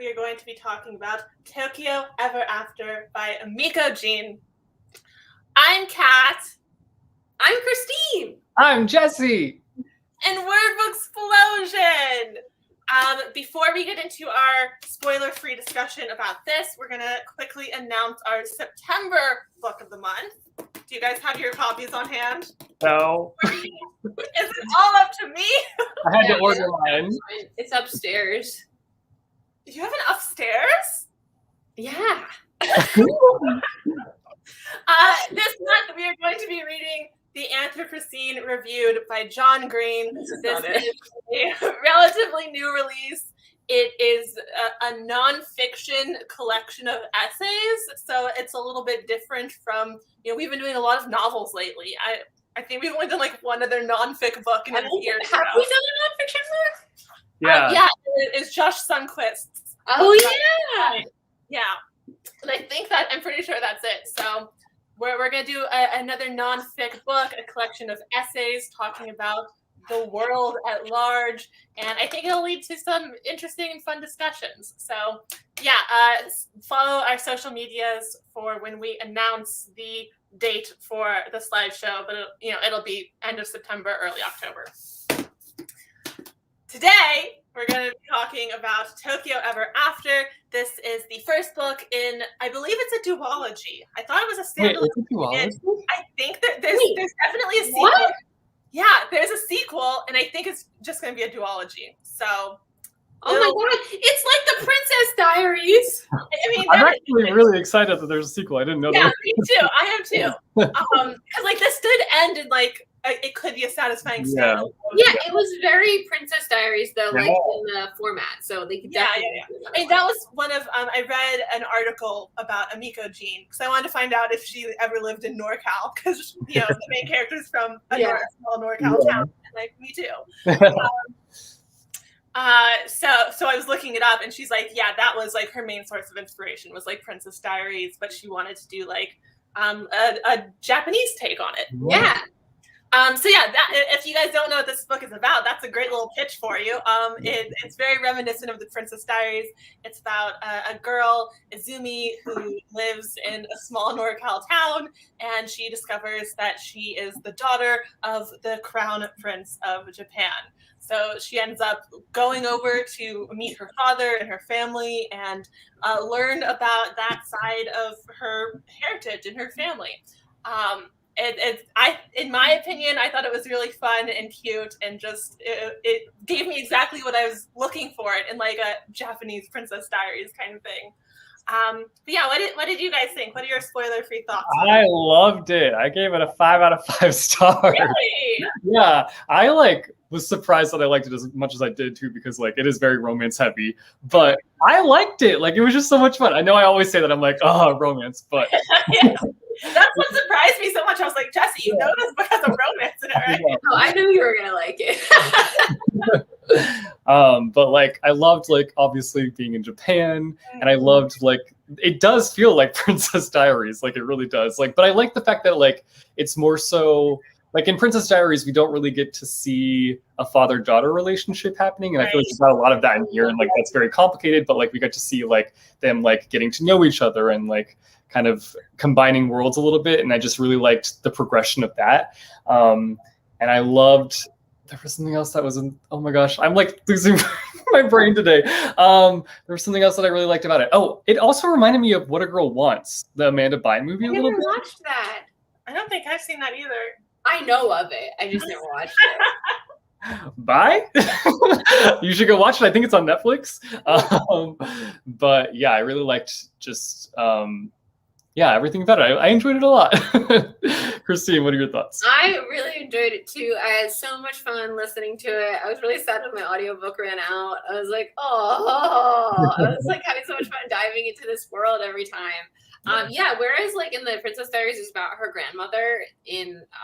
we are going to be talking about Tokyo Ever After by EMIKO JEAN. I'm Kat. I'm Christine. I'm Jesse. And Word Book Explosion! Before we get into our spoiler-free discussion about this, we're going to quickly announce our September book of the month. Do you guys have your copies on hand? No. Is it all up to me? I had to order mine. It's upstairs. You have an upstairs? Yeah. This month we are going to be reading The Anthropocene Reviewed by John Green. This is a relatively new release. It is a nonfiction collection of essays, so it's a little bit different from, we've been doing a lot of novels lately. I think we've only done like one other nonfic book in a year. Have we done a nonfiction book? Yeah. Yeah, it's Josh Sundquist's. Oh, yeah. Yeah. And I think that, I'm pretty sure that's it. So we're going to do another nonfic book, a collection of essays talking about the world at large. And I think it'll lead to some interesting and fun discussions. So yeah, follow our social medias for when we announce the date for the slideshow, but it'll be end of September, early October. Today, we're going to be talking about Tokyo Ever After. This is the first book in, I believe it's a duology. I thought it was a standalone. Wait, it's a duology? I think that there's definitely a sequel. What? Yeah, there's a sequel, and I think it's just going to be a duology. So, oh my god, it's like the Princess Diaries. I mean, I'm actually really excited that there's a sequel. I didn't know that. Yeah, me too. I am too. Because like this did end in like it could be a satisfying standalone. Yeah, it was very Princess Diaries though, like in the format. So they could definitely. Yeah. I mean, that was one of I read an article about EMIKO JEAN because I wanted to find out if she ever lived in NorCal because the main character's from a small NorCal town, and like me too. So I was looking it up, and she's like, yeah, that was like her main source of inspiration was like Princess Diaries, but she wanted to do like a Japanese take on it. Yeah. So yeah, if you guys don't know what this book is about, that's a great little pitch for you. It's very reminiscent of the Princess Diaries. It's about a girl, Izumi, who lives in a small NorCal town, and she discovers that she is the daughter of the Crown Prince of Japan. So she ends up going over to meet her father and her family and learn about that side of her heritage and her family. In my opinion, I thought it was really fun and cute, and just it gave me exactly what I was looking for in like a Japanese Princess Diaries kind of thing. But yeah, what did you guys think? What are your spoiler-free thoughts? I loved it. I gave it a 5 out of 5 stars. Really? Yeah, I was surprised that I liked it as much as I did too, because like it is very romance heavy, but I liked it. Like it was just so much fun. I know I always say that I'm like, oh, romance, but Yeah. That's what surprised me so much. I was like, Jesse, you know this book has a romance in it, right? Oh, I knew you were gonna like it. But like I loved like obviously being in Japan, and I loved like it does feel like Princess Diaries, like it really does. Like, but I like the fact that like it's more so like in Princess Diaries, we don't really get to see a father-daughter relationship happening, and I feel like there's not a lot of that in here, and like that's very complicated. But like we got to see like them like getting to know each other and like kind of combining worlds a little bit, and I just really liked the progression of that. And I loved. There was something else that was oh my gosh, I'm like losing my brain today. There was something else that I really liked about it. Oh, it also reminded me of What a Girl Wants, the Amanda Bynes movie a little bit. I never watched that. I don't think I've seen that either. I know of it. I just never watched it. Bye. You should go watch it. I think it's on Netflix. But yeah, I really liked just everything about it. I enjoyed it a lot. Christine, what are your thoughts? I really enjoyed it too. I had so much fun listening to it. I was really sad when my audiobook ran out. I was like, oh, I was like having so much fun diving into this world every time. Whereas like in the Princess Diaries is about her grandmother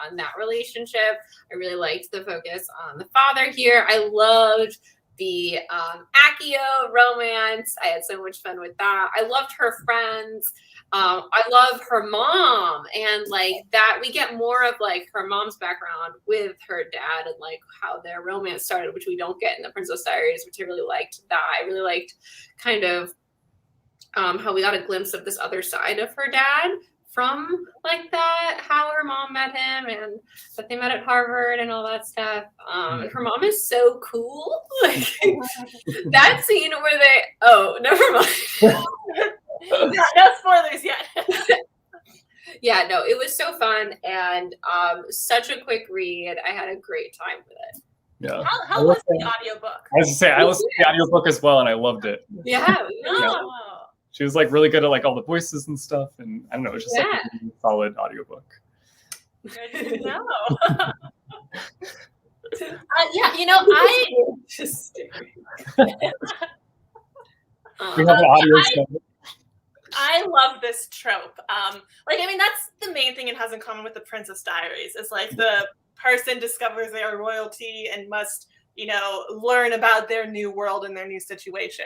on that relationship. I really liked the focus on the father here. I loved the Akio romance. I had so much fun with that. I loved her friends. I love her mom, and like that we get more of like her mom's background with her dad and like how their romance started, which we don't get in the Princess Diaries, which I really liked. That I really liked kind of how we got a glimpse of this other side of her dad from like that, how her mom met him and that they met at Harvard and all that stuff. And her mom is so cool. Like that scene where they, oh, never mind. No spoilers yet. Yeah, no, it was so fun and such a quick read. I had a great time with it. Yeah. How was the audiobook? I was to say, I listened to the audiobook as well, and I loved it. Yeah. Oh. She was like really good at like all the voices and stuff, and I don't know, it was just like a really solid audiobook. Good to know. Yeah, you know, I just We have an audio show. I love this trope. Like, I mean, that's the main thing it has in common with the Princess Diaries. Is like the person discovers they are royalty and must, you know, learn about their new world and their new situation.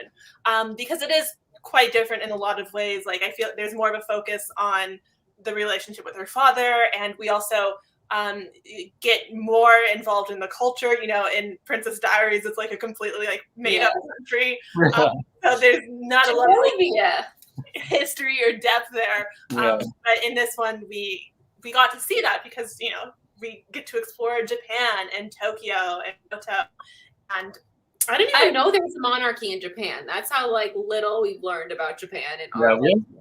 Because it is quite different in a lot of ways. Like, I feel there's more of a focus on the relationship with her father, and we also get more involved in the culture. You know, in Princess Diaries, it's like a completely like made up country. So there's not a lot of like, history or depth there. But in this one, we got to see that because, you know, we get to explore Japan and Tokyo and Kyoto. And I didn't even know there was a monarchy in Japan. That's how like little we've learned about Japan.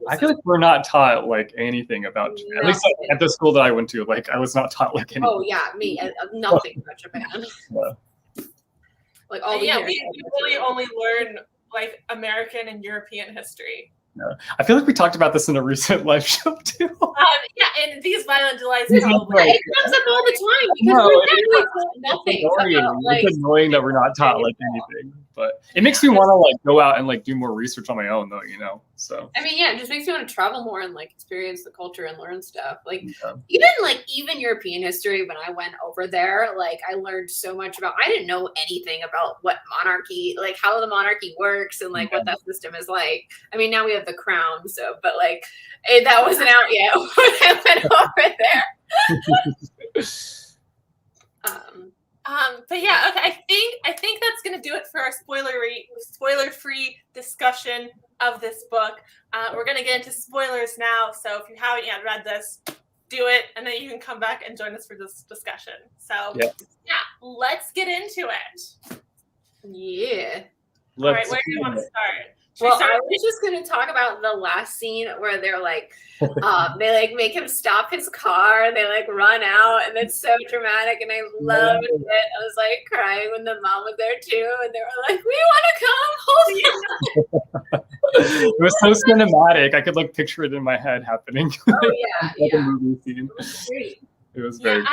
I feel like we're not taught like anything about Japan. At least at the school that I went to, like I was not taught like anything. Oh yeah, me nothing about Japan. Like all we really only learn like American and European history. Yeah. I feel like we talked about this in a recent live show too. Yeah, and these violent delights. It comes up all the time because we're nothing. It's annoying that we're not taught like anything, but it makes me want to like go out and like do more research on my own, though. You know, so I mean, yeah, it just makes me want to travel more and like experience the culture and learn stuff. Like even European history. When I went over there, like I learned so much about. I didn't know anything about what monarchy, like how the monarchy works and like what that system is like. I mean, now we have the crown, so but like that wasn't out yet when I went over there. But yeah, okay. I think that's gonna do it for our spoiler-free discussion of this book. We're gonna get into spoilers now. So if you haven't yet read this, do it, and then you can come back and join us for this discussion. So yeah, let's get into it. Yeah. All right, where do you want to start? Well, I was just going to talk about the last scene where they're like, they like make him stop his car. They like run out, and it's so dramatic, and I loved it. I was like crying when the mom was there too, and they were like, "We want to come home." It was so cinematic. I could like picture it in my head happening. Oh yeah, a movie scene. It was very.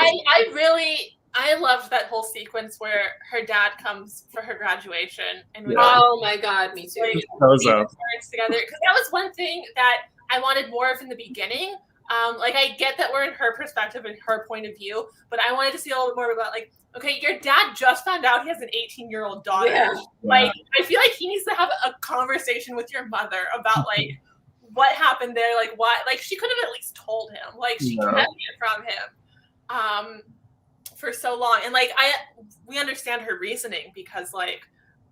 I loved that whole sequence where her dad comes for her graduation, and oh my god, me too. Like, parents together, because that was one thing that I wanted more of in the beginning. Like I get that we're in her perspective and her point of view, but I wanted to see a little bit more about like, okay, your dad just found out he has an 18-year-old daughter. Yeah. Like I feel like he needs to have a conversation with your mother about like what happened there, like why, like she could have at least told him, like she kept it from him. For so long, and like we understand her reasoning because like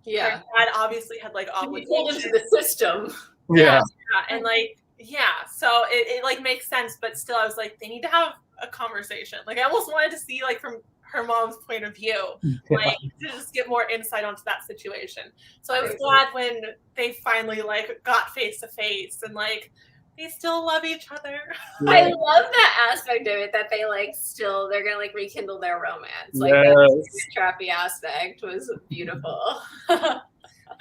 her dad obviously had like obligations to the system. And like so it like makes sense, but still I was like, they need to have a conversation. Like I almost wanted to see like from her mom's point of view, like to just get more insight onto that situation. So I was glad when they finally like got face to face and like they still love each other. I love that aspect of it, that they like still, they're gonna like rekindle their romance. Like that trappy aspect was beautiful. I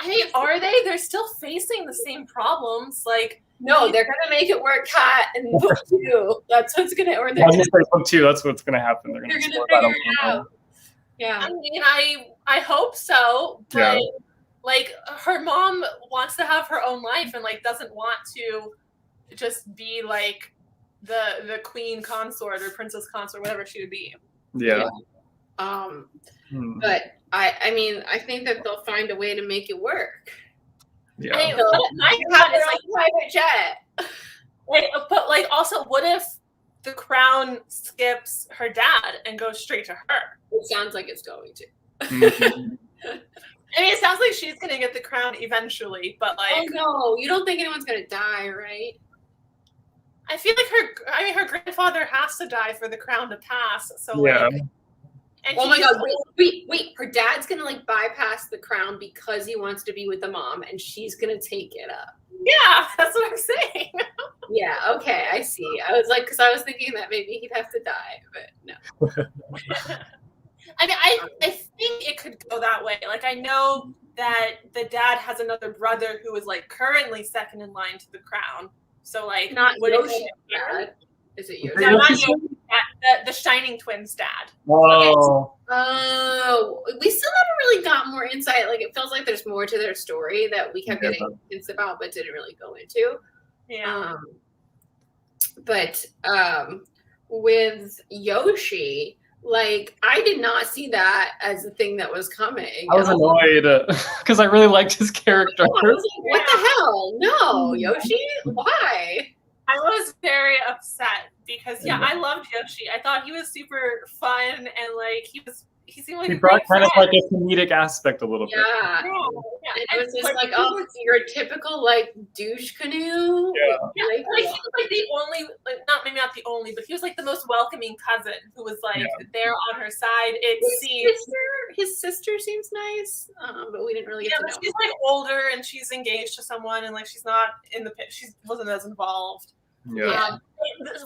mean, are they? They're still facing the same problems. Like, no, they're gonna make it work, Kat, and book two. That's what's gonna. Or they're gonna book two. That's what's gonna happen. They're gonna figure it out. Yeah. I mean, I hope so, but like her mom wants to have her own life and like doesn't want to just be like the queen consort or princess consort, whatever she would be. But I mean, I think that they'll find a way to make it work. Yeah. I mean, So my have thought is their like, own private jet. but like also, what if the crown skips her dad and goes straight to her? It sounds like it's going to. Mhm. I mean, it sounds like she's gonna get the crown eventually, but like, Oh no, you don't think anyone's gonna die, right? I feel like her grandfather has to die for the crown to pass. So Yeah. like, and Oh my he's- god, wait. Her dad's gonna like bypass the crown because he wants to be with the mom and she's gonna take it up. Yeah, that's what I'm saying. Yeah, okay, I see. I was like, because I was thinking that maybe he'd have to die, but no. I mean, I think it could go that way. Like, I know that the dad has another brother who is like currently second in line to the crown. So like, Not would it Yoshi's go- dad. Is it Yoshi? No, not Yoshi. The Shining Twins dad. Oh. Oh, we still haven't really got more insight. Like, it feels like there's more to their story that we kept getting hints about, but didn't really go into. Yeah. But with Yoshi, like, I did not see that as a thing that was coming. I was annoyed because I really liked his character. I was like, what the hell? No, Yoshi? Why? I was very upset because I loved Yoshi. I thought he was super fun and like he seemed like He a brought great kind of friend. like a comedic aspect a little bit. Yeah. Yeah. It was just like, oh, you're a typical like douche canoe. Yeah. Like he was like the only, like not the only, but he was like the most welcoming cousin who was like there on her side. It seems His sister seems nice, but we didn't really get to but know. she's like older and she's engaged to someone and like she's not in the pit. She wasn't as involved. Yeah.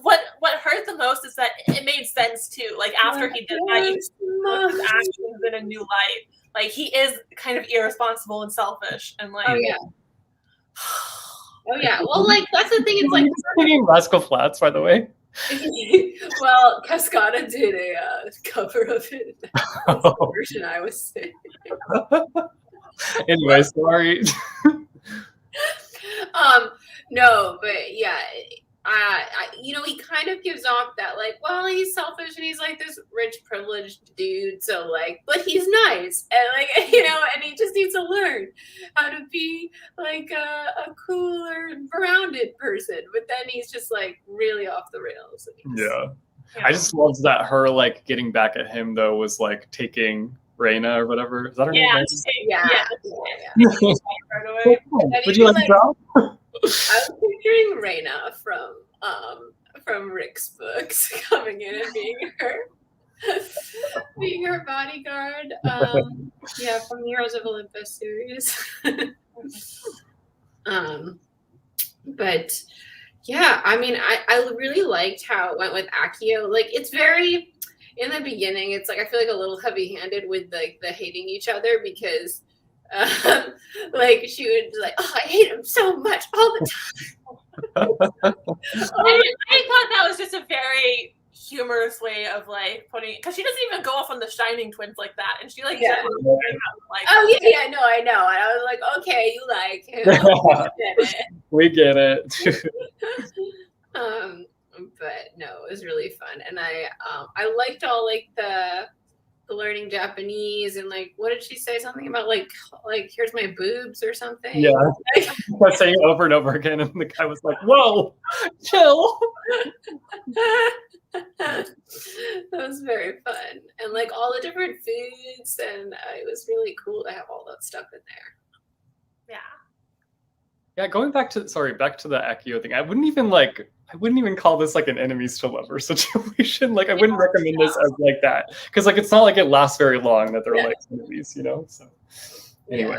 What hurt the most is that it made sense too. Like after he did that, you see his actions in a new light. Like he is kind of irresponsible and selfish, and like Oh yeah. Well, like that's the thing. It's like Singing Rascal Flats, by the way. well, Cascada did a cover of it. That's the version I was saying. Anyway, sorry. No, but yeah. You know, he kind of gives off that like, well, he's selfish and he's like this rich, privileged dude. So like, but he's nice and like, you know, and he just needs to learn how to be like a cooler, rounded person. But then he's just like really off the rails. Yeah. I just loved that her like getting back at him though was like taking Reina or whatever. Is that her name? Yeah. Would you like to draw? I was picturing Reina from Rick's books coming in and being her bodyguard. Yeah, from the Heroes of Olympus series. But yeah, I mean, I really liked how it went with Akio. Like, it's very in the beginning. It's like I feel like a little heavy-handed with like the hating each other because. Like she would like, oh, I hate him so much all the time. I thought that was just a very humorous way of like putting, because she doesn't even go off on the Shining Twins like that, and she like, like, oh yeah, no, I know, and I was like, okay, you like him, we get it. But no, it was really fun, and I liked all like the learning Japanese and like what did she say, something about like here's my boobs or something. Yeah, I saying it over and over again, and the guy was like, whoa, chill. That was very fun, and like all the different foods, and it was really cool to have all that stuff in there. Yeah, going back to the Akio thing, I wouldn't even call this like an enemies to lovers situation. Like I wouldn't recommend this as like that, because like it's not like it lasts very long that they're like enemies, you know. So anyway,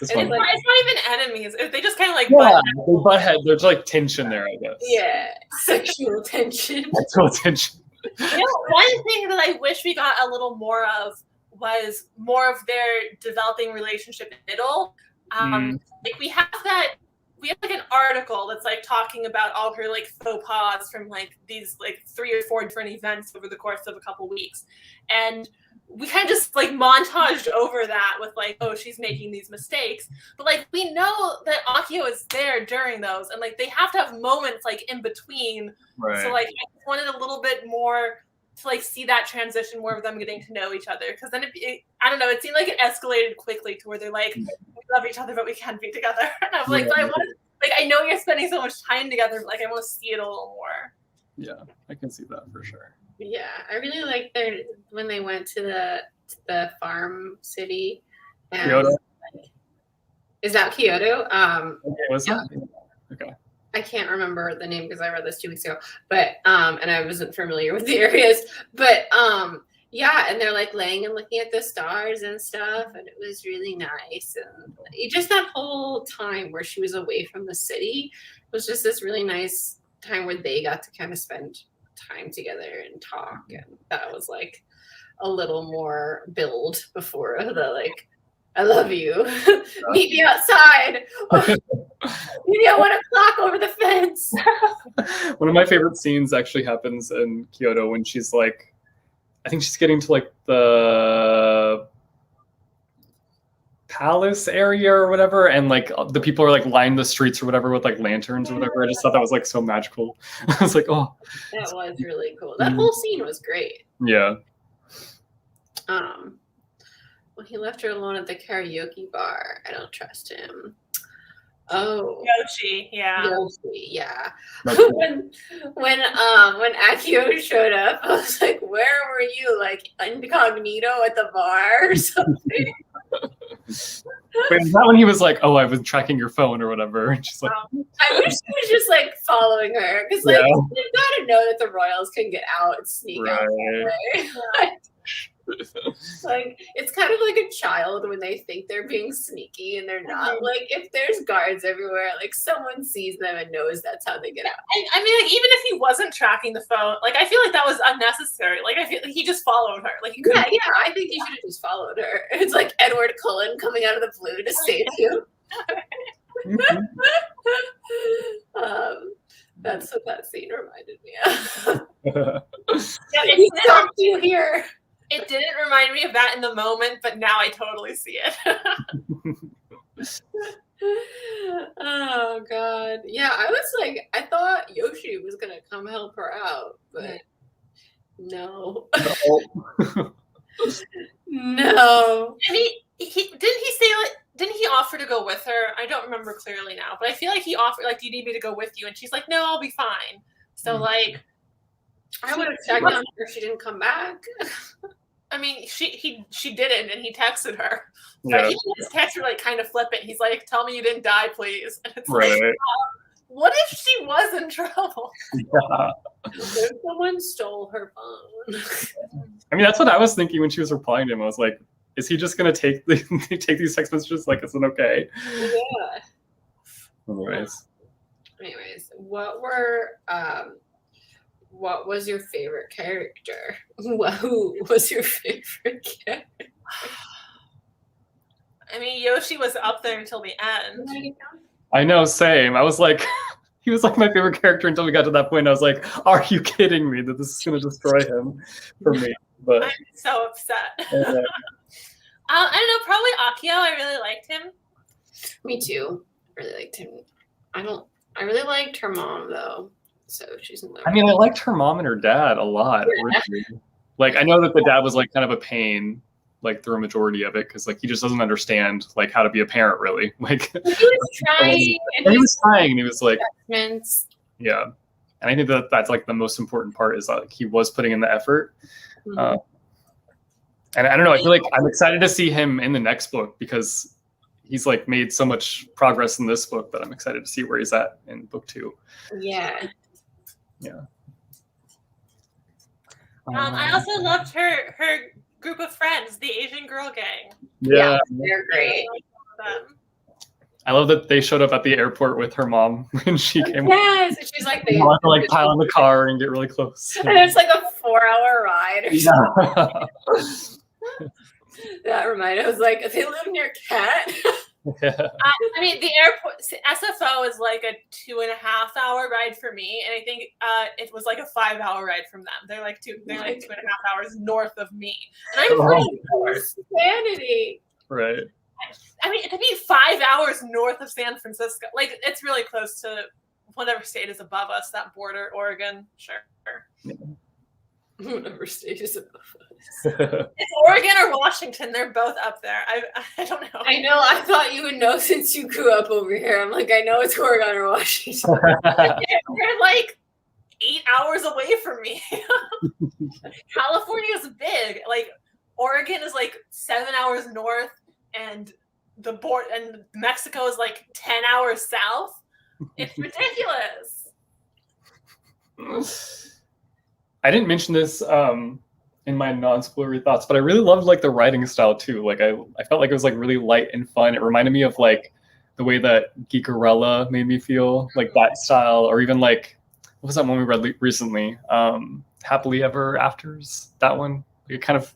it's not even enemies. They just kind of like butt heads. There's like tension there, I guess. Yeah, sexual tension. Sexual tension. You know, one thing that I wish we got a little more of was more of their developing relationship in the middle. Like we have like an article that's like talking about all her like faux pas from like these like 3 or 4 different events over the course of a couple weeks, and we kind of just like montaged over that with like, oh, she's making these mistakes, but like we know that Akio is there during those, and like they have to have moments like in between. Right. So like I wanted a little bit more like see that transition more of them getting to know each other, because then I don't know, it seemed like it escalated quickly to where they're like, we love each other but we can't be together. And I'm like, but I want, like, I know you're spending so much time together, but like I want to see it a little more. Yeah, I can see that for sure. Yeah, I really like when they went to the farm city. And Kyoto? Is that Kyoto? Okay, what's that? Okay. I can't remember the name because I read this 2 weeks ago, but and I wasn't familiar with the areas, but yeah, and they're like laying and looking at the stars and stuff, and it was really nice. And just that whole time where she was away from the city was just this really nice time where they got to kind of spend time together and talk, and that was like a little more build before the like, I love you. Meet me outside. Maybe I want to clock over the fence. One of my favorite scenes actually happens in Kyoto when she's like, I think she's getting to like the palace area or whatever, and like the people are like lining the streets or whatever with like lanterns or whatever. I just thought that was like so magical. I was like, oh, that was really cool. That whole scene was great. Yeah. When he left her alone at the karaoke bar, I don't trust him. Oh, Yoshi, yeah. when Akio showed up, I was like, "Where were you? Like incognito at the bar or something?" Wait, is that when he was like, "Oh, I was tracking your phone" or whatever? And she's like, I wish he was just like following her, because like you've got to know that the royals can get out and sneak out that way. Like it's kind of like a child when they think they're being sneaky and they're not. Like if there's guards everywhere, like someone sees them and knows that's how they get out. I mean, like even if he wasn't tracking the phone, like I feel like that was unnecessary. Like I feel like he just followed her. Like yeah, I think he should have just followed her. It's like Edward Cullen coming out of the blue to save you. That's what that scene reminded me of. He stopped you here. It didn't remind me of that in the moment, but now I totally see it. Oh God. Yeah, I was like, I thought Yoshi was gonna come help her out, but no. No. I mean, didn't he say like, didn't he offer to go with her? I don't remember clearly now, but I feel like he offered like, do you need me to go with you? And she's like, no, I'll be fine. So like, I would have checked on her if she didn't come back. I mean, she didn't, and he texted her. But he just texted her like kind of flippant. He's like, "Tell me you didn't die, please." And it's like, what if she was in trouble? Yeah. If someone stole her phone. I mean, that's what I was thinking when she was replying to him. I was like, is he just gonna take these text messages? Like, is it okay? Yeah. Anyways, what was your favorite character? Who was your favorite character? I mean, Yoshi was up there until the end. I know, same. I was like, he was like my favorite character until we got to that point. I was like, are you kidding me that this is going to destroy him for me? But I'm so upset. I don't know, probably Akio. I really liked him. Me too. I really liked him. I really liked her mom though. So she's in I mean, I liked her mom and her dad a lot. Yeah. Like, I know that the dad was like kind of a pain, like through a majority of it, because like he just doesn't understand like how to be a parent, really. Like he was trying, and he was trying, and he was like, yeah. And I think that that's like the most important part is like he was putting in the effort. Mm-hmm. And I don't know, I feel like I'm excited to see him in the next book because he's like made so much progress in this book that I'm excited to see where he's at in book 2. Yeah. Yeah. I also loved her group of friends, the Asian girl gang. Yeah, they're great. I love that they showed up at the airport with her mom when she came. Yes, and she's like, they want to like pile in the car and get really close. And it's like a 4-hour ride or something. That reminded me, I was like, they live near Cat. Yeah. I mean, the airport SFO is like a 2.5-hour ride for me, and I think it was like a 5-hour ride from them. They're like 2.5 hours north of me, and I'm pretty insanity. Right. I mean, it could be 5 hours north of San Francisco. Like it's really close to whatever state is above us. That border, Oregon, sure. Yeah. Whatever stays above us. It's Oregon or Washington. They're both up there. I don't know. I know. I thought you would know since you grew up over here. I'm like, I know it's Oregon or Washington. They're like 8 hours away from me. California is big. Like Oregon is like 7 hours north, and the board and Mexico is like 10 hours south. It's ridiculous. I didn't mention this in my non-spoilery thoughts, but I really loved like the writing style too. Like I felt like it was like really light and fun. It reminded me of like the way that Geekerella made me feel, like that style, or even like what was that one we read recently? Happily Ever Afters. That one. It kind of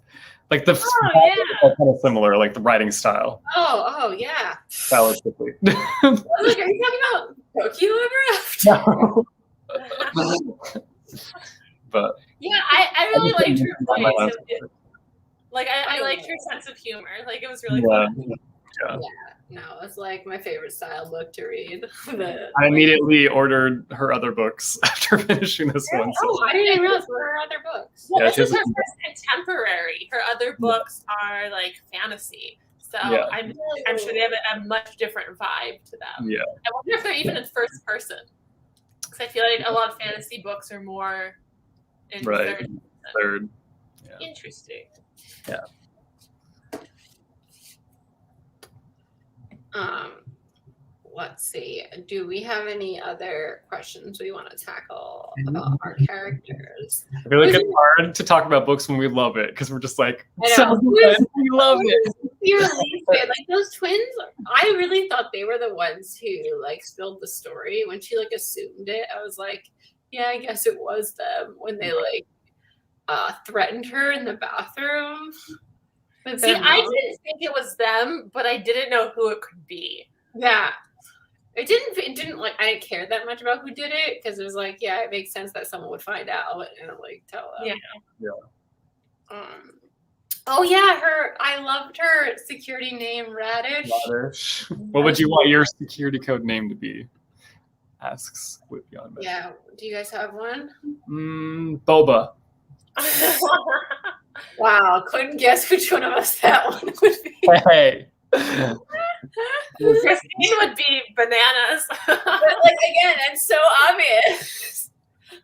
like the kind of similar, like the writing style. Oh yeah. Stylistically. I was like, are you talking about Tokyo Ever After? But yeah, I really liked her voice. Like I liked her sense of humor. Like it was really fun. Yeah. No, it's like my favorite style book to read. I immediately ordered her other books after finishing this one. So. Oh, I didn't realize what are her other books. Well, this is her first contemporary. Her other books are like fantasy. So I'm sure they have a much different vibe to them. Yeah. I wonder if they're even in first person. Because I feel like a lot of fantasy books are more in third. Yeah. Interesting. Yeah. Let's see. Do we have any other questions we want to tackle about our characters? I feel like it's hard to talk about books when we love it because we're just like, we love it. Like those twins, I really thought they were the ones who like spilled the story. When she like assumed it, I was like, yeah, I guess it was them when they like threatened her in the bathroom. See, I didn't think it was them, but I didn't know who it could be. Yeah. It didn't like I didn't care that much about who did it because it was like, yeah, it makes sense that someone would find out and like tell them. Yeah. Oh yeah, I loved her security name Radish. Radish. What would you want your security code name to be? Asks Whitby on Mission. Yeah. Do you guys have one? Boba. Wow, couldn't guess which one of us that one would be. Hey. Christine would be bananas. But like again, it's so obvious.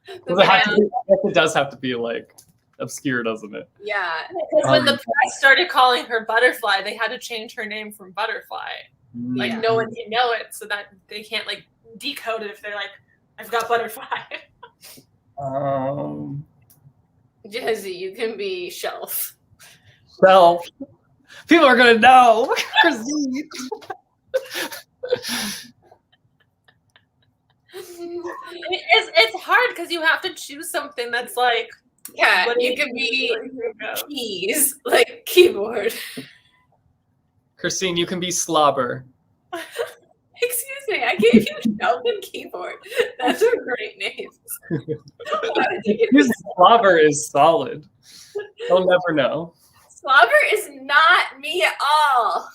It does have to be like obscure, doesn't it? Yeah. Because when the press started calling her Butterfly, they had to change her name from Butterfly. Like no one can know it, so that they can't like decode it if they're like, I've got Butterfly. Jesse, you can be Shelf. Shelf. People are gonna know. It's hard because you have to choose something that's like you can be keys, like keyboard. Christine, you can be Slobber. Excuse me, I gave you Shelf and Keyboard. Those are great names. Slobber is solid. They'll never know. Slobber is not me at all.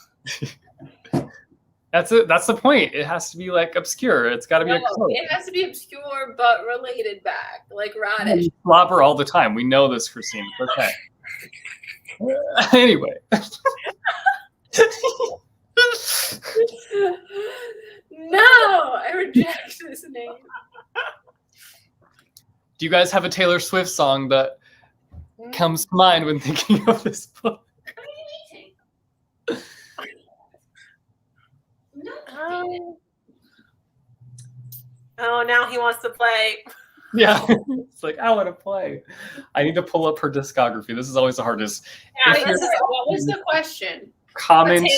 That's the point. It has to be like obscure. It's got to be a code. It has to be obscure but related back, like Radish. Slobber all the time. We know this, Christine. Okay. Anyway. No, I reject this name. Do you guys have a Taylor Swift song that comes to mind when thinking of this book? Oh, now he wants to play. Yeah, it's like, I want to play. I need to pull up her discography. This is always the hardest. Yeah, what was the question? Comment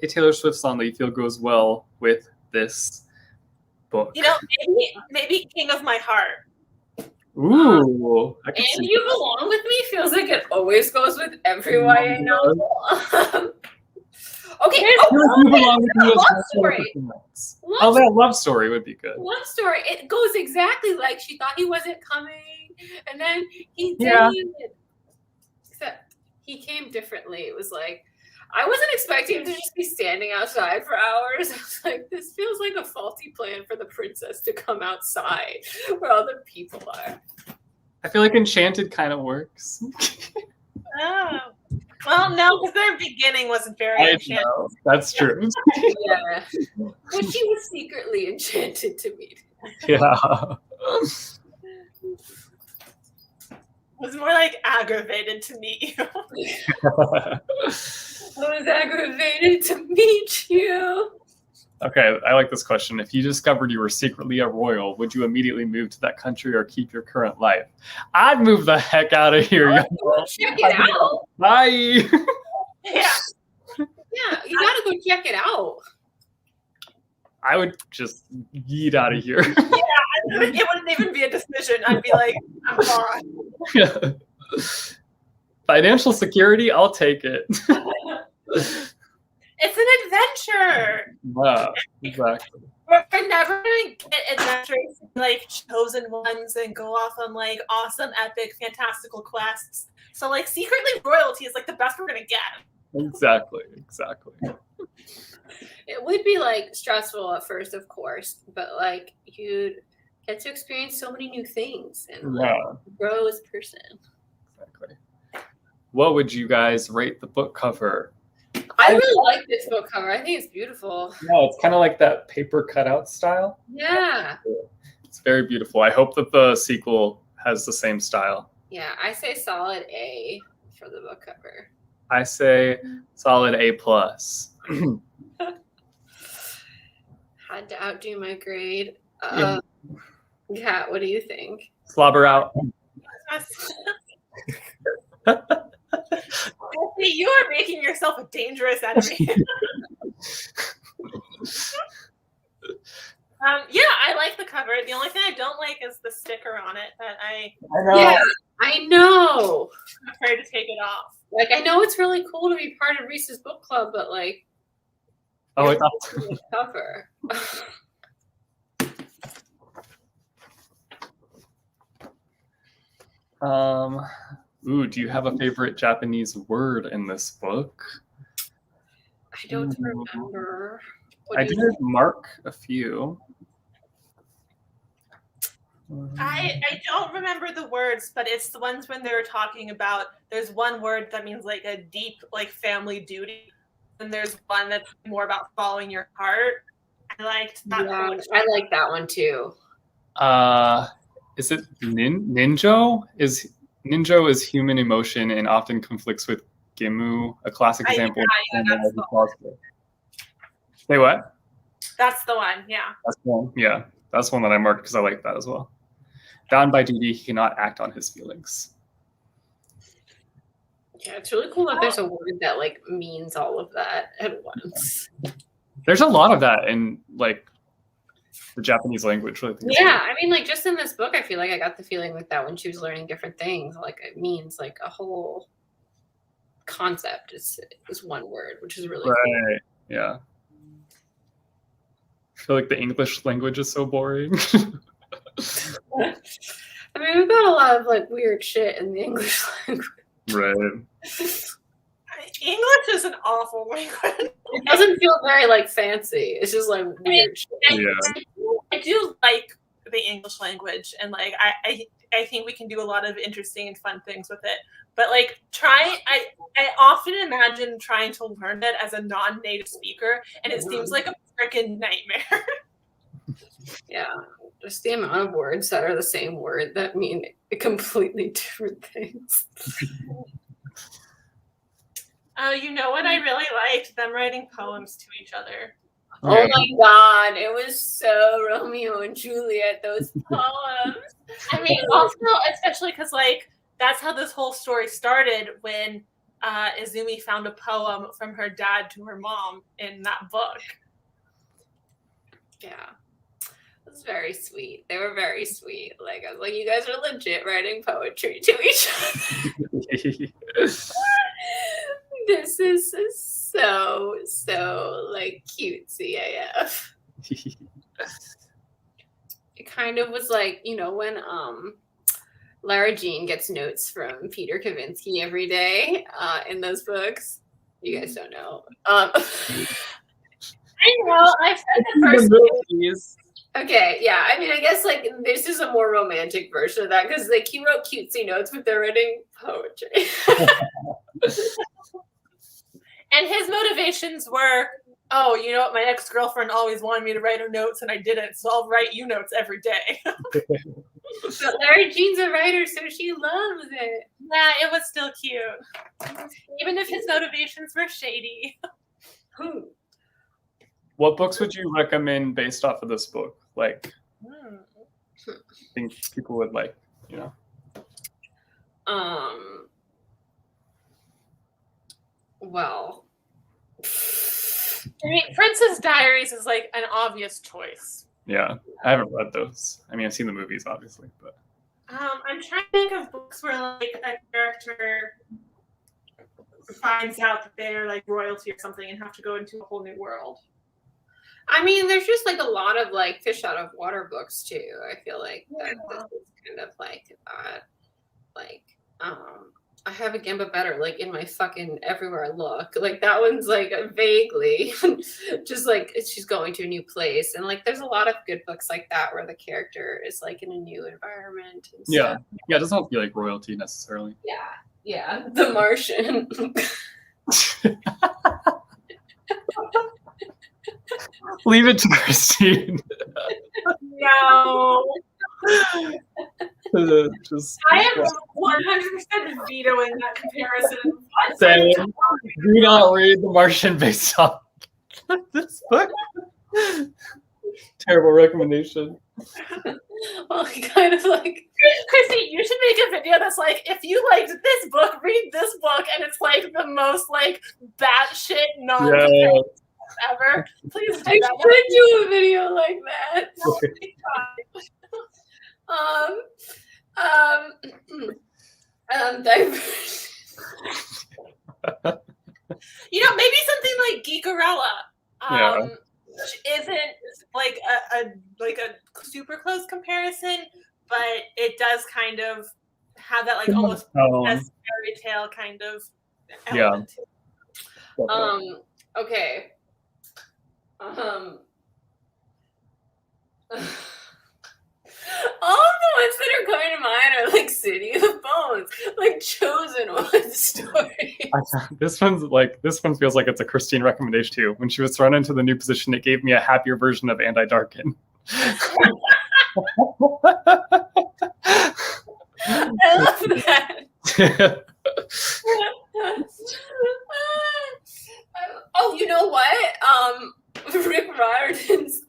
a Taylor Swift song that you feel goes well with this book. You know, maybe King of My Heart. Ooh. And You Belong With Me feels like it always goes with every YA novel. Okay. Love Story. That Love Story would be good. Love Story. It goes exactly like she thought he wasn't coming, and then he did. Yeah. Except he came differently. It was like, I wasn't expecting him to just be standing outside for hours. I was like, this feels like a faulty plan for the princess to come outside where all the people are. I feel like enchanted kind of works. Oh. Well, no, because their beginning wasn't very I enchanted. know. That's true. Yeah. But she was secretly enchanted to meet him. Yeah. It was more like aggravated to meet you. I was aggravated to meet you. Okay, I like this question. If you discovered you were secretly a royal, would you immediately move to that country or keep your current life? I'd move the heck out of here. Check it out. Bye. Yeah. Yeah, you gotta go check it out. I would just yeet out of here. It wouldn't even be a decision. I'd be like, I'm gone. Financial security, I'll take it. It's an adventure. Wow, exactly. We're never gonna get adventures like chosen ones and go off on like awesome, epic, fantastical quests. So like secretly royalty is like the best we're gonna get. Exactly. It would be like stressful at first, of course, but like you'd get to experience so many new things and like, grow as a person. Exactly. What would you guys rate the book cover? I really like this book cover. I think it's beautiful. Yeah, it's kind of like that paper cutout style. Yeah. It's very beautiful. I hope that the sequel has the same style. Yeah, I say solid A for the book cover. I say solid A+. Had to outdo my grade. Yeah, what do you think? Slobber out. You are making yourself a dangerous enemy. Yeah, I like the cover. The only thing I don't like is the sticker on it that I know. Yeah, I know. I'm afraid to take it off. Like, I know it's really cool to be part of Reese's book club, but like, Oh, it's the cover. Do you have a favorite Japanese word in this book? I don't remember. I did mark a few. I don't remember the words, but it's the ones when they were talking about, there's one word that means like a deep like family duty, and there's one that's more about following your heart. I liked that one. I like that one too. Is it ninjo? Ninjo is human emotion and often conflicts with Gimu, a classic example. Say what? That's the one, yeah. That's one. Yeah, that's one that I marked because I like that as well. Bound by duty, he cannot act on his feelings. Yeah, it's really cool that there's a word that like means all of that at once. There's a lot of that in like the Japanese language. Yeah, I mean, like just in this book, I feel like I got the feeling like that when she was learning different things, like it means like a whole concept is one word, which is really cool. Yeah. I feel like the English language is so boring. I mean, we've got a lot of like weird shit in the English language. Right. English is an awful language. It doesn't feel very like fancy. It's just like weird shit. I do like the English language, and like I think we can do a lot of interesting and fun things with it. But like I often imagine trying to learn it as a non-native speaker, and it seems like a freaking nightmare. Yeah, just the amount of words that are the same word that mean completely different things. Oh, you know what I really liked? Them writing poems to each other. Oh my God, it was so Romeo and Juliet, those poems. I mean, also, especially because like that's how this whole story started when Izumi found a poem from her dad to her mom in that book. Yeah. It was very sweet. They were very sweet. Like I was like, you guys are legit writing poetry to each other. This is so like cutesy AF. It kind of was like, you know, when Lara Jean gets notes from Peter Kavinsky every day in those books. You guys don't know. I know. I've said the first. Okay, yeah. I mean, I guess like this is a more romantic version of that because like he wrote cutesy notes, but they're writing poetry. And his motivations were, oh, you know what? My ex-girlfriend always wanted me to write her notes, and I didn't, so I'll write you notes every day. But Larry Jean's a writer, so she loves it. Yeah, it was still cute, even if his motivations were shady. What books would you recommend based off of this book? Like, I think people would like, you know. Well, I mean, Princess Diaries is like an obvious choice. Yeah, I haven't read those. I mean, I've seen the movies, obviously, but I'm trying to think of books where like a character finds out that they're like royalty or something and have to go into a whole new world. I mean, there's just like a lot of like fish out of water books too. I feel like that this is kind of like like I have again but better like in my fucking everywhere I look. Like that one's like vaguely just like she's going to a new place. And like there's a lot of good books like that where the character is like in a new environment and stuff. Yeah, it doesn't have to be like royalty necessarily. Yeah. The Martian. Leave it to Christine. No. Just, I am 100% vetoing that comparison. Same. Do not read The Martian based on this book. Terrible recommendation. Well, kind of like Chrissy, you should make a video that's like, if you liked this book, read this book, and it's like the most like batshit non ever. Please do I that. should do a video like that. You know, maybe something like Geekarella. Which isn't like a super close comparison, but it does kind of have that like almost fairy tale kind of element to it. Okay. All of the ones that are going to mind are like City of Bones, like Chosen One story. This one feels like it's a Christine recommendation too. When she was thrown into the new position, it gave me a happier version of Andy Darkin. I love that. Oh, you know what? Rick Riordan's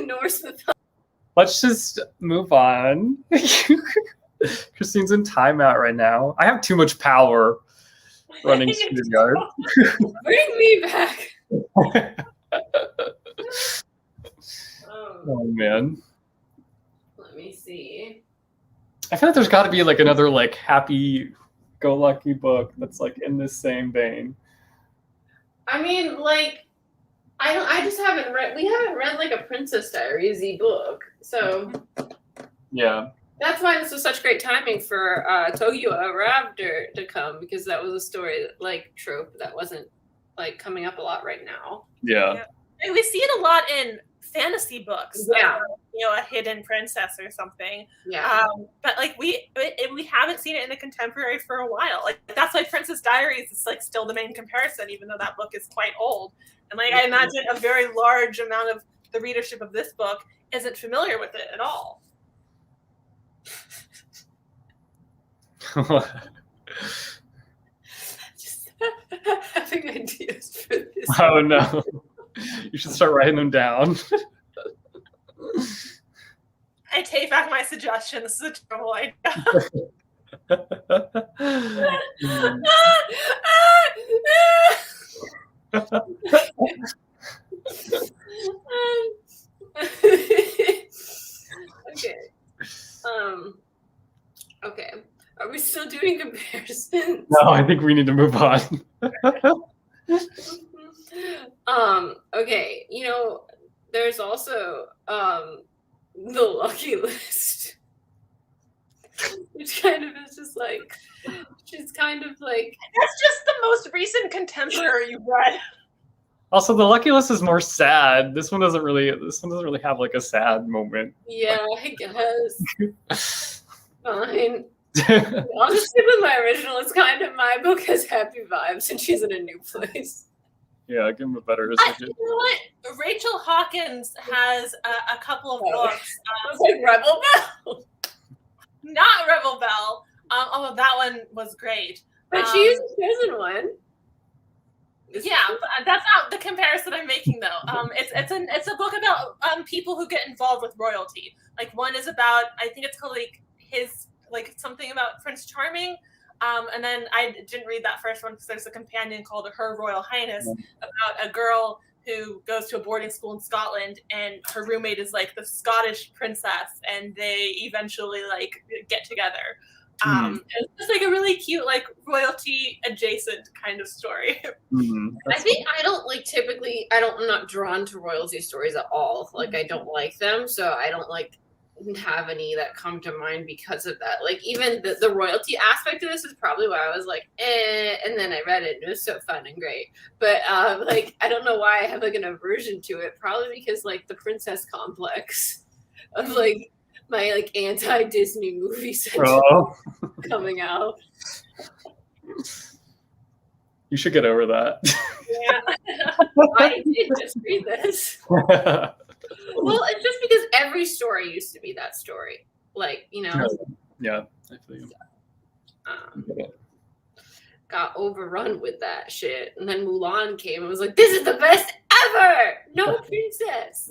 Norse mythology. Let's just move on. Christine's in timeout right now. I have too much power running Studio. Bring me back. Oh man. Let me see. I feel like there's got to be like another like happy-go-lucky book that's like in this same vein. I mean, like, I just haven't read. We haven't read like a Princess Diaries book, so yeah. That's why this was such great timing for Togiwa Raptor to come, because that was a story like trope that wasn't like coming up a lot right now. Yeah. And we see it a lot in fantasy books. Yeah. You know, a hidden princess or something. Yeah. But like we haven't seen it in a contemporary for a while. Like that's why Princess Diaries is like still the main comparison, even though that book is quite old. And like I imagine a very large amount of the readership of this book isn't familiar with it at all. Just having ideas for this. Oh no. You should start writing them down. I take back my suggestion. This is a terrible idea. Okay. Okay. Are we still doing comparisons? No, I think we need to move on. Okay. You know, there's also the Lucky List, which kind of is just like, she's kind of like. That's just the most recent contemporary you've read. Also, the Lucky List is more sad. This one doesn't really have like a sad moment. Yeah, I guess. Fine. I'll just stick with my original. It's kind of my book has happy vibes, and she's in a new place. Yeah, give him a better. You know what? Rachel Hawkins has a couple of books. It's like Rebel Bell. Not Rebel Bell. Although that one was great. But she's chosen one. Yeah, but that's not the comparison I'm making though. It's a book about people who get involved with royalty. Like one is about, I think it's called like something about Prince Charming. And then I didn't read that first one because there's a companion called Her Royal Highness about a girl who goes to a boarding school in Scotland, and her roommate is like the Scottish princess, and they eventually like get together. It's just like a really cute, like royalty adjacent kind of story. I think I don't like I'm not drawn to royalty stories at all. Like I don't like them, so I don't like have any that come to mind because of that. Like even the royalty aspect of this is probably why I was like, and then I read it and it was so fun and great. But like I don't know why I have like an aversion to it. Probably because like the princess complex of like my like anti-Disney movie coming out. You should get over that. Yeah. I did just read this. Well, it's just because every story used to be that story. Like, you know. Yeah, I feel you. Got overrun with that shit. And then Mulan came and was like, this is the best ever! No princess!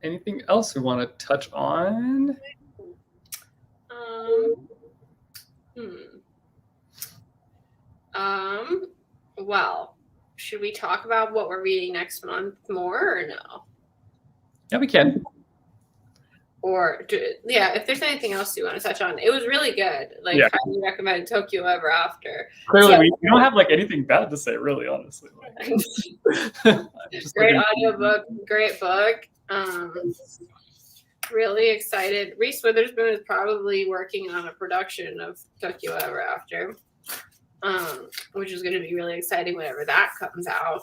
Anything else we want to touch on? Well, should we talk about what we're reading next month more or no? Yeah, we can. Or if there's anything else you want to touch on, it was really good. Like, highly recommend Tokyo Ever After. Clearly, we don't have like anything bad to say, really, honestly. Great audiobook, great book. Really excited. Reese Witherspoon is probably working on a production of Tokyo Ever After, which is going to be really exciting whenever that comes out.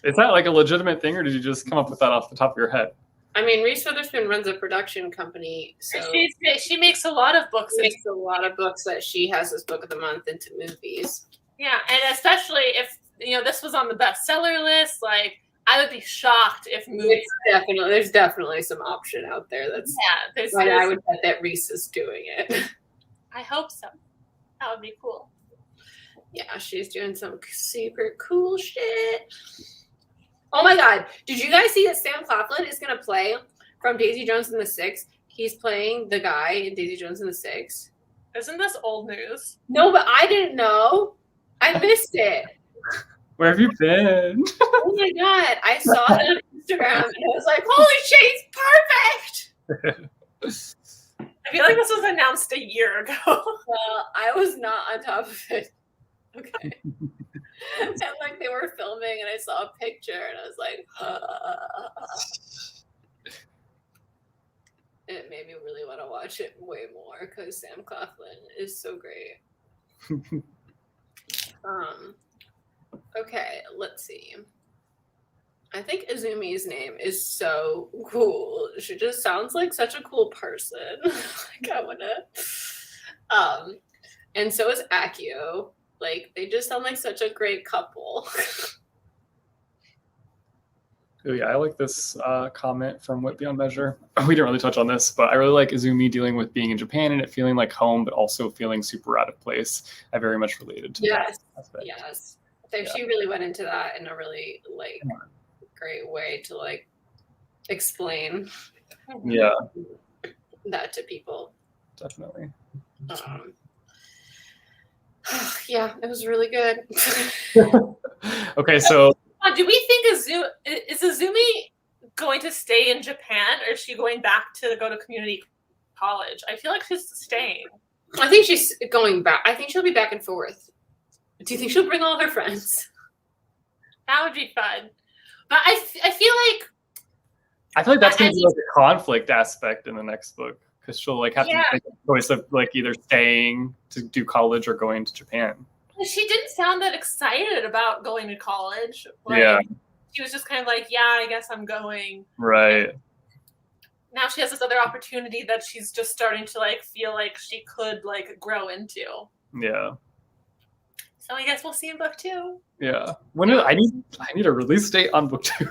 Is that like a legitimate thing, or did you just come up with that off the top of your head? I mean, Reese Witherspoon runs a production company, so she makes a lot of books. She makes a lot of books that she has as book of the month into movies. Yeah, and especially if this was on the bestseller list, like I would be shocked if movies. There's definitely some option out there that's but I would bet that Reese is doing it. I hope so. That would be cool. Yeah, she's doing some super cool shit. Oh my God. Did you guys see that Sam Claflin is going to play from Daisy Jones and the Six? He's playing the guy in Daisy Jones and the Six. Isn't this old news? No, but I didn't know. I missed it. Where have you been? Oh my God. I saw it on Instagram and I was like, holy shit, he's perfect. I feel like this was announced a year ago. Well, I was not on top of it. Okay. And like they were filming and I saw a picture and I was like, it made me really want to watch it way more because Sam Claflin is so great. Okay, let's see. I think Izumi's name is so cool. She just sounds like such a cool person. Like I wanna. And so is Akio. Like they just sound like such a great couple. Oh yeah, I like this comment from Wit Beyond Measure. We didn't really touch on this, but I really like Izumi dealing with being in Japan and it feeling like home, but also feeling super out of place. I very much related to that aspect. Yes. So she really went into that in a really great way to like explain that to people. Definitely. Yeah, it was really good. Okay, so do we think is Izumi going to stay in Japan, or is she going back to go to community college? I feel like she's staying. I think she's going back. I think she'll be back and forth. Do you think she'll bring all her friends? That would be fun. But I feel like that's going to be like a conflict aspect in the next book. because she'll like have Yeah. to make a choice of like either staying to do college or going to Japan. She didn't sound that excited about going to college. Like, Yeah. She was just kind of like, yeah, I guess I'm going. Right. Now she has this other opportunity that she's just starting to like feel like she could like grow into. Yeah. So I guess we'll see in book 2. Yeah. I need a release date on book 2.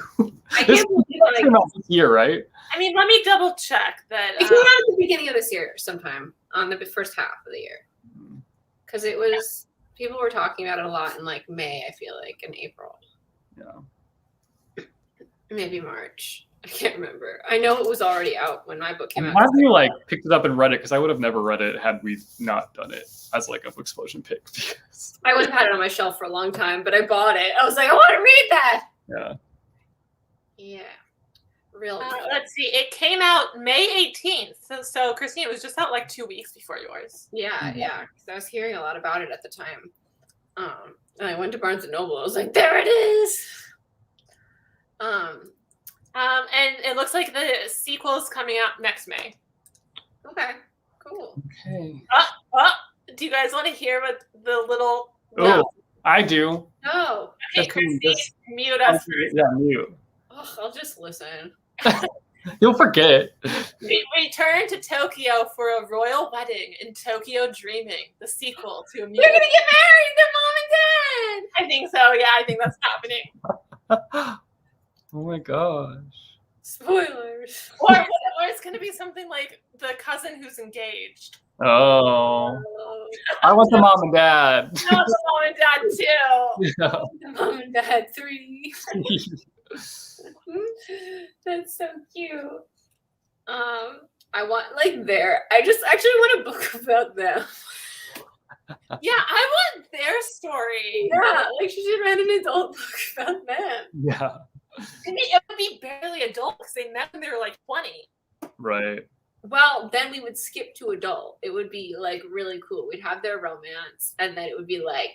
I This can't believe like, came out this year, right? I mean, let me double check that. it came out at the beginning of this year sometime on the first half of the year. Because it was, people were talking about it a lot in like May, I feel like, and April. Yeah. Maybe March. I can't remember. I know it was already out when my book came out. Why have you like picked it up and read it? Because I would have never read it had we not done it as like a book explosion pick. Because I would have had it on my shelf for a long time, but I bought it. I was like, I want to read that. yeah. Yeah. Real. Let's see. It came out May 18th. So Christine, it was just out like 2 weeks before yours. Yeah, yeah. Because I was hearing a lot about it at the time. And I went to Barnes and Noble. I was like, there it is. And it looks like the sequel is coming out next May. Okay. Cool. Okay. Do you guys want to hear what the little? Oh, I do. No. Okay, Christine, mute us. Yeah, mute. Oh, I'll just listen. You'll forget. We return to Tokyo for a royal wedding in Tokyo Dreaming, the sequel to They're gonna get married. They're mom and dad. I think so. Yeah, I think that's happening. Oh my gosh. Spoilers. Or it's going to be something like the cousin who's engaged. Oh. I want the mom and dad. No, the mom and dad too. Yeah. Mom and dad 3. That's so cute. I want I just actually want a book about them. Yeah, I want their story. Yeah, like she should write an adult book about them. Yeah. I mean, it would be barely adult because they met when they were like 20. Right. Well, then we would skip to adult. It would be like really cool. We'd have their romance, and then it would be like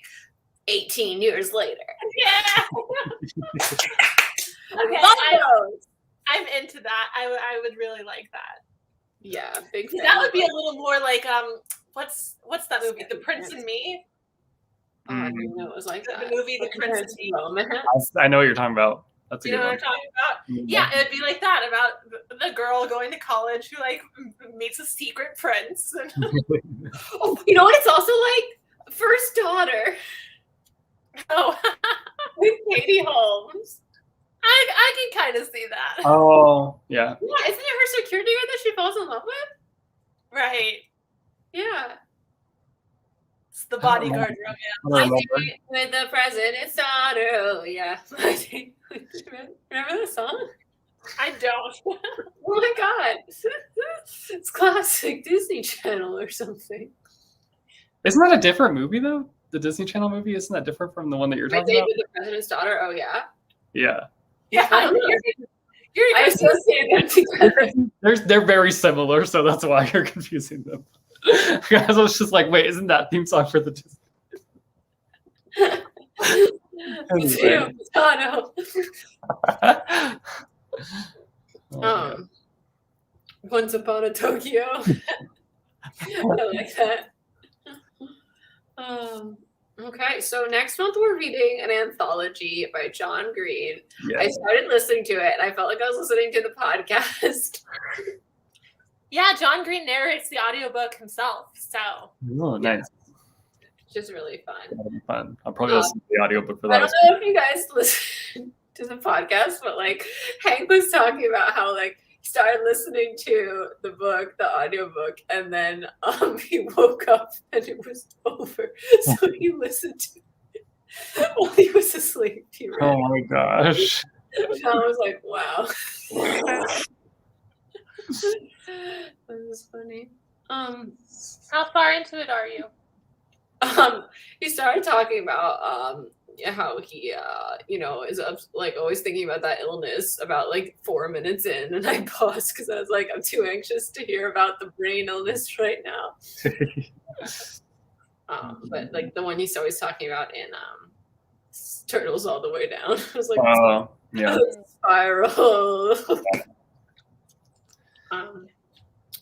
18 years later. Yeah. Okay, I'm into that. I would really like that. yeah, big fan. That would be a little more like what's that movie? The Prince and Me. Oh, I didn't know it was like that. The movie The Prince and Me. Romance. I know what you're talking about. That's a You good know one. what I'm talking about? Yeah, it would be like that about the girl going to college who like meets a secret prince. Oh, you know what? It's also like First Daughter Oh, with Katie Holmes. I can kind of see that. Oh, yeah. Yeah, isn't it her security guard that she falls in love with? Right. Yeah. It's the bodyguard romance. I don't I remember. did with the president's daughter. Oh yeah. Remember the song? I don't. Oh my god. It's classic Disney Channel or something. Isn't that a different movie though? The Disney Channel movie, isn't that different from the one that you're I talking did about? with the president's daughter. Oh yeah. Yeah. Yeah, I don't know. You're I associate them together. They're very similar, so that's why you're confusing them. Because I was just like, wait, isn't that theme song for the Disney? Anyway. Oh Oh, no. Once Upon a Tokyo. I like that. Okay, so next month we're reading an anthology by John Green. yeah. I started listening to it and I felt like I was listening to the podcast. Yeah, John Green narrates the audiobook himself. So Oh, nice. It's just really fun. That'll be fun. I'll probably listen to the audiobook for I that. don't know if you guys listen to the podcast, but like Hank was talking about how like he started listening to the book, the audiobook, and then he woke up and it was over. So he listened to it while he was asleep. He read Oh my gosh. it. I was like, wow. That was funny. how far into it are you? He started talking about how he is like always thinking about that illness about like 4 minutes in, and I paused because I was like, I'm too anxious to hear about the brain illness right now. But like the one he's always talking about in Turtles All the Way Down. I was like, yeah. spiral.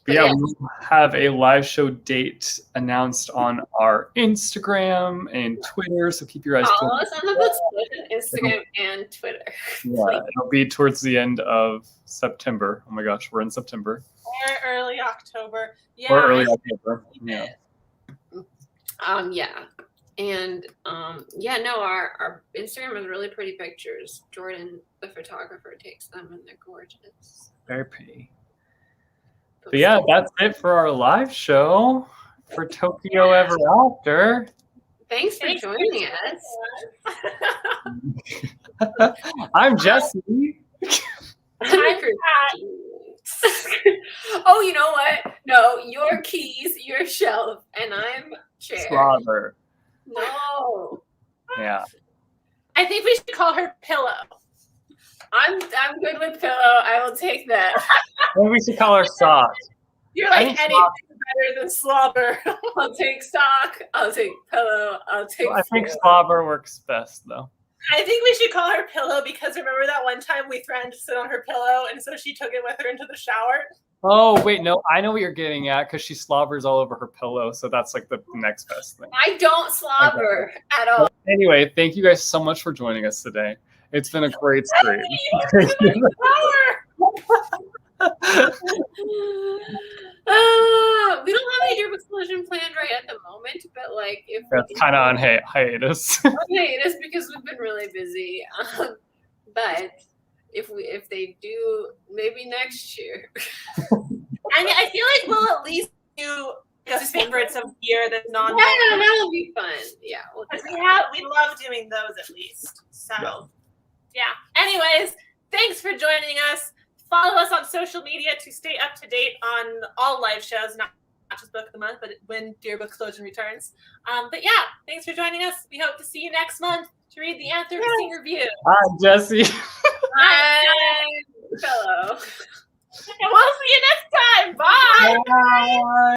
But yeah, we'll have a live show date announced on our Instagram and Twitter. So keep your eyes follow peeled. us on the books, Instagram and Twitter. Yeah, it'll be towards the end of September. Oh my gosh, we're in September. Or early October. Yeah. Or early October. Yeah. Yeah. And yeah, no, our Instagram has really pretty pictures. Jordan, the photographer, takes them and they're gorgeous. Very pretty. But yeah, that's it for our live show for Tokyo Ever After. Thanks for joining us. I'm Jesse. I'm oh, you know what? No, your keys, your shelf, and I'm chair. Slobber. No. Yeah. I think we should call her Pillow. I'm good with pillow. I will take that. Maybe we should call her Sock. You're like anything better than Slobber. I'll take sock. I'll take pillow. I'll take. I think Slobber works best though. I think we should call her Pillow because remember that one time we threatened to sit on her pillow and so she took it with her into the shower? Oh, wait, no, I know what you're getting at because she slobbers all over her pillow. So that's like the next best thing. I don't slobber at all. Anyway, thank you guys so much for joining us today. It's been a great stream. We don't have any Dear Explosion planned right at the moment, but like if That's kind of on hiatus. it is because we've been really busy. But if they do, maybe next year. I feel like we'll at least do the favorites of the year that's non. Yeah, that'll be fun. Yeah, we love doing those at least. So yeah. Anyways, thanks for joining us. Follow us on social media to stay up to date on all live shows, not just Book of the Month, but when Dear Book Explosion returns. But yeah, thanks for joining us. We hope to see you next month to read the Anthropocene review. Hi, Jesse. Hi, fellow. And we'll see you next time. Bye. Bye.